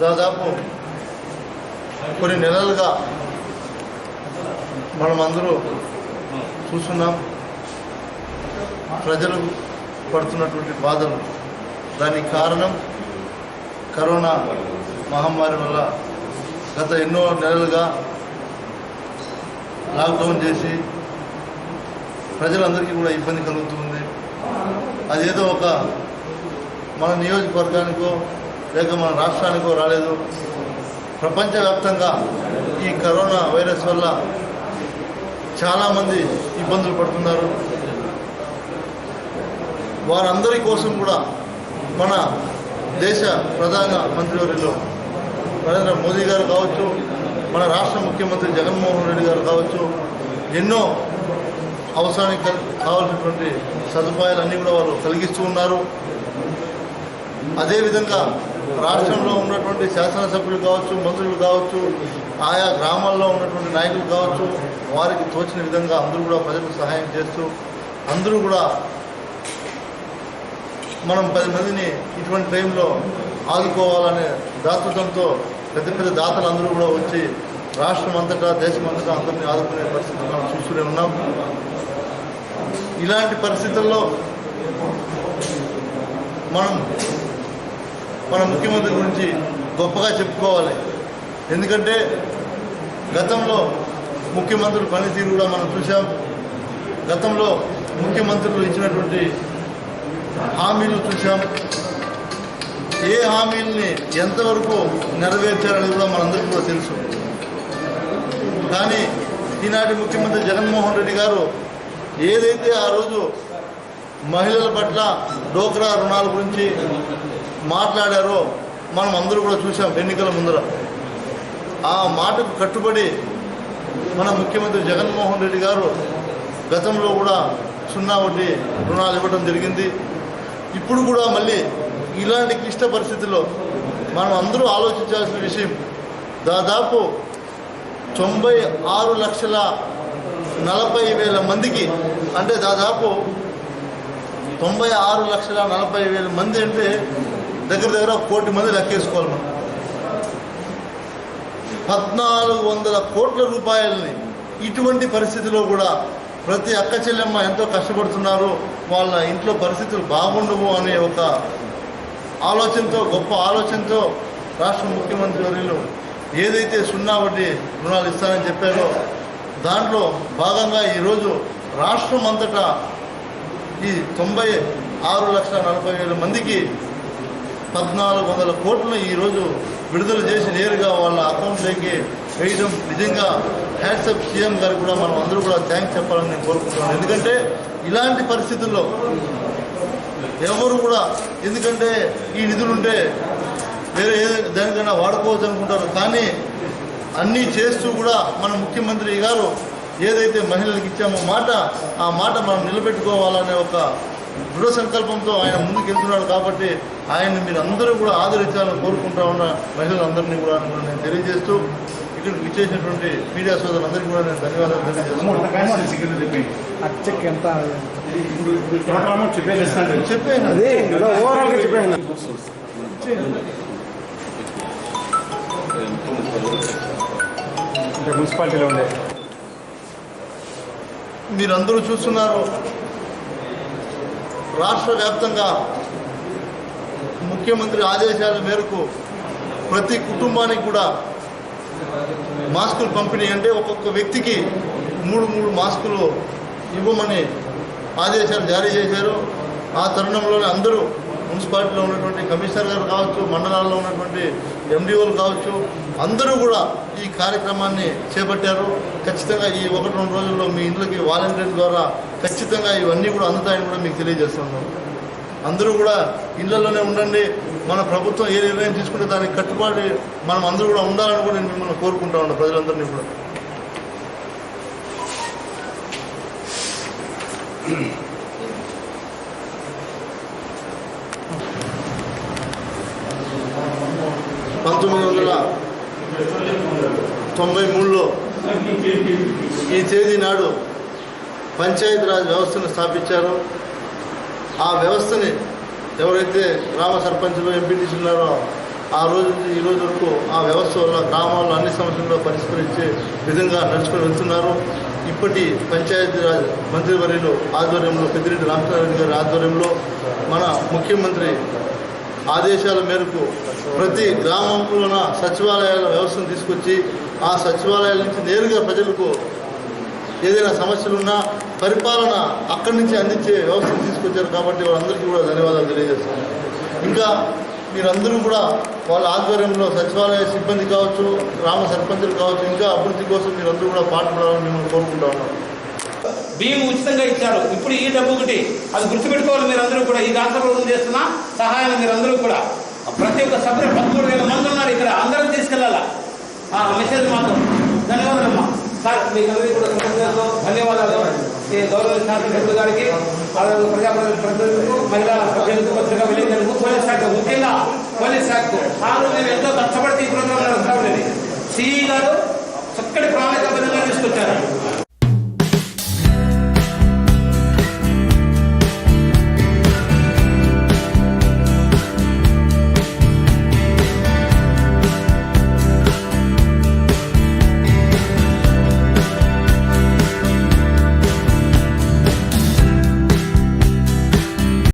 దాదాపు కొన్ని నెలలుగా మనమందరూ చూస్తున్నాం ప్రజలు పడుతున్నటువంటి బాధలు. దానికి కారణం కరోనా మహమ్మారి వల్ల గత ఎన్నో నెలలుగా లాక్డౌన్ చేసి ప్రజలందరికీ కూడా ఇబ్బంది కలుగుతుంది. అదేదో ఒక మన నియోజకవర్గానికో లేక మన రాష్ట్రానికో రాలేదు. ప్రపంచవ్యాప్తంగా ఈ కరోనా వైరస్ వల్ల చాలామంది ఇబ్బందులు పడుతున్నారు. వారందరి కోసం కూడా మన దేశ ప్రధాన మంత్రివర్యులు నరేంద్ర మోదీ గారు కావచ్చు, మన రాష్ట్ర ముఖ్యమంత్రి జగన్మోహన్ రెడ్డి గారు కావచ్చు, ఎన్నో అవసరానికి కావాల్సినటువంటి సదుపాయాలన్నీ కూడా వాళ్ళు కలిగిస్తూ ఉన్నారు. అదేవిధంగా రాష్ట్రంలో ఉన్నటువంటి శాసనసభ్యులు కావచ్చు, మంత్రులు కావచ్చు, ఆయా గ్రామాల్లో ఉన్నటువంటి నాయకులు కావచ్చు, వారికి తోచిన విధంగా అందరూ కూడా ప్రజలకు సహాయం చేస్తూ అందరూ కూడా మనం 10 మందిని ఇటువంటి టైంలో ఆదుకోవాలనే దాతృత్వంతో పెద్ద పెద్ద దాతలు అందరూ కూడా వచ్చి రాష్ట్రం అంతటా దేశమంతటా అందరినీ ఆదుకునే పరిస్థితులు మనం చూస్తూనే ఉన్నాం. ఇలాంటి పరిస్థితుల్లో మనం మన ముఖ్యమంత్రి గురించి గొప్పగా చెప్పుకోవాలి. ఎందుకంటే గతంలో ముఖ్యమంత్రుల పనితీరు కూడా మనం చూసాం. గతంలో ముఖ్యమంత్రులు ఇచ్చినటువంటి హామీలు చూసాం. ఏ హామీల్ని ఎంతవరకు నెరవేర్చారనేది కూడా మనందరికీ కూడా తెలుసు. కానీ ఈనాటి ముఖ్యమంత్రి జగన్మోహన్ రెడ్డి గారు ఏదైతే ఆ రోజు మహిళల పట్ల డోక్రా రుణాల గురించి మాట్లాడారో మనం అందరూ కూడా చూసాం ఎన్నికల ముందర. ఆ మాటకు కట్టుబడి మన ముఖ్యమంత్రి జగన్మోహన్ రెడ్డి గారు గతంలో కూడా 0 వడ్డీ రుణాలు ఇవ్వడం జరిగింది. ఇప్పుడు కూడా మళ్ళీ ఇలాంటి క్లిష్ట పరిస్థితుల్లో మనం అందరూ ఆలోచించాల్సిన విషయం, దాదాపు 96,40,000 మందికి, అంటే దాదాపు 96,40,000 మంది అంటే దగ్గర 1 కోటి మంది లెక్కేసుకోవాలి మనం. 1,400 కోట్ల రూపాయలని ఇటువంటి పరిస్థితిలో కూడా ప్రతి అక్క చెల్లెమ్మ ఎంతో కష్టపడుతున్నారు, వాళ్ళ ఇంట్లో పరిస్థితులు బాగుండవు అనే ఒక ఆలోచనతో, గొప్ప ఆలోచనతో రాష్ట్ర ముఖ్యమంత్రి వర్యులు ఏదైతే 0 వడ్డీ రుణాలు ఇస్తానని చెప్పారో దాంట్లో భాగంగా ఈరోజు రాష్ట్రం అంతటా ఈ 96,40,000 మందికి 1,400 కోట్లను ఈరోజు విడుదల చేసి నేరుగా వాళ్ళ అకౌంట్లోకి వేయడం నిజంగా హ్యాట్సప్ సీఎం గారికి కూడా మనం అందరూ కూడా థ్యాంక్స్ చెప్పాలని నేను కోరుకుంటున్నాను. ఎందుకంటే ఇలాంటి పరిస్థితుల్లో ఎవరు కూడా, ఎందుకంటే ఈ నిధులుంటే వేరే దానికైనా వాడుకోవచ్చు అనుకుంటారు, కానీ అన్నీ చేస్తూ కూడా మన ముఖ్యమంత్రి గారు ఏదైతే మహిళలకు ఇచ్చామో మాట, ఆ మాట మనం నిలబెట్టుకోవాలనే ఒక దృఢ సంకల్పంతో ఆయన ముందుకు వెళ్తున్నాడు. కాబట్టి ఆయన్ని మీరు అందరూ కూడా ఆదరించాలని కోరుకుంటా ఉన్న మహిళలందరినీ కూడా నేను తెలియజేస్తూ, ఇక్కడ విచ్చేసినటువంటి మీడియా సోదరులందరికీ కూడా నేను ధన్యవాదాలు తెలియజేస్తున్నాను. మున్సిపాలిటీలో ఉండే మీరందరూ చూస్తున్నారు, రాష్ట్ర వ్యాప్తంగా ముఖ్యమంత్రి ఆదేశాల మేరకు ప్రతి కుటుంబానికి కూడా మాస్కులు పంపిణీ, అంటే ఒక్కొక్క వ్యక్తికి 3 మాస్కులు ఇవ్వమని ఆదేశాలు జారీ చేశారు. ఆ తరుణంలోనే అందరూ మున్సిపాలిటీలో ఉన్నటువంటి కమిషనర్ గారు కావచ్చు, మండలాల్లో ఉన్నటువంటి ఎండిఓలు కావచ్చు, అందరూ కూడా ఈ కార్యక్రమాన్ని చేపట్టారు. ఖచ్చితంగా ఈ 1-2 రోజుల్లో మీ ఇంట్లోకి వాలంటీర్ ద్వారా ఖచ్చితంగా ఇవన్నీ కూడా అందుతాయని కూడా మీకు తెలియజేస్తున్నాం. అందరూ కూడా ఇళ్లలోనే ఉండండి. మన ప్రభుత్వం ఏ నిర్ణయం తీసుకుంటే దానికి కట్టుబడి మనం అందరూ కూడా ఉండాలని కూడా నేను మిమ్మల్ని కోరుకుంటా ఉన్నాను, ప్రజలందరినీ కూడా. 1993లో ఈ తేదీ నాడు పంచాయతీరాజ్ వ్యవస్థను స్థాపించారో ఆ వ్యవస్థని ఎవరైతే గ్రామ సర్పంచులు ఎంపీటీసీ ఉన్నారో ఆ రోజు నుంచి ఈ రోజు వరకు ఆ వ్యవస్థ వల్ల గ్రామాల్లో అన్ని సమస్యలు పరిష్కరించే విధంగా నడుచుకొని వెళ్తున్నారు. ఇప్పటి పంచాయతీరాజ్ మంత్రివర్యులు ఆధ్వర్యంలో పెద్దిరెడ్డి రామచంద్రారెడ్డి గారి ఆధ్వర్యంలో మన ముఖ్యమంత్రి ఆదేశాల మేరకు ప్రతి గ్రామంలోన సచివాలయాల వ్యవస్థను తీసుకొచ్చి ఆ సచివాలయాల నుంచి నేరుగా ప్రజలకు ఏదైనా సమస్యలున్నా పరిపాలన అక్కడి నుంచి అందించే వ్యవస్థను తీసుకొచ్చారు. కాబట్టి వాళ్ళందరికీ కూడా ధన్యవాదాలు తెలియజేస్తున్నాను. ఇంకా మీరందరూ కూడా వాళ్ళ ఆధ్వర్యంలో సచివాలయ సిబ్బంది కావచ్చు, గ్రామ సర్పంచులు కావచ్చు, ఇంకా అభివృద్ధి కోసం మీరందరూ కూడా పాటుపడాలని మేము కోరుకుంటా ఉన్నాం. బియ్యం ఉచితంగా ఇచ్చారు. ఇప్పుడు ఈ డబ్బు ఒకటి అది గుర్తుపెట్టుకోవాలి. మీరందరూ కూడా ఈ రాష్ట్ర ప్రభుత్వం చేస్తున్న సహాయాన్ని మీరందరూ కూడా ప్రతి ఒక్క సభ్యులు 13,000 మంది ఉన్నారు ఇక్కడ, అందరం తీసుకెళ్ళాలా ఆ మెసేజ్ మాత్రం. ధన్యవాదాలమ్మా సార్, మీకు అందరికీ కూడా ధన్యవాదాలు. ఈ గౌరవ శాసనసభ్యులు గారికి, ప్రజాప్రతినిధులకు, మహిళా సభ్యులకు, పత్రికా విలేకరులకు, పోలీస్ శాఖ, ముఖ్యంగా పోలీస్ శాఖకు సార్ మేము ఎంతో కష్టపడి ఈ ప్రోగ్రాం సిఈ గారు చక్కటి ప్రణాళిక తీసుకొచ్చారు.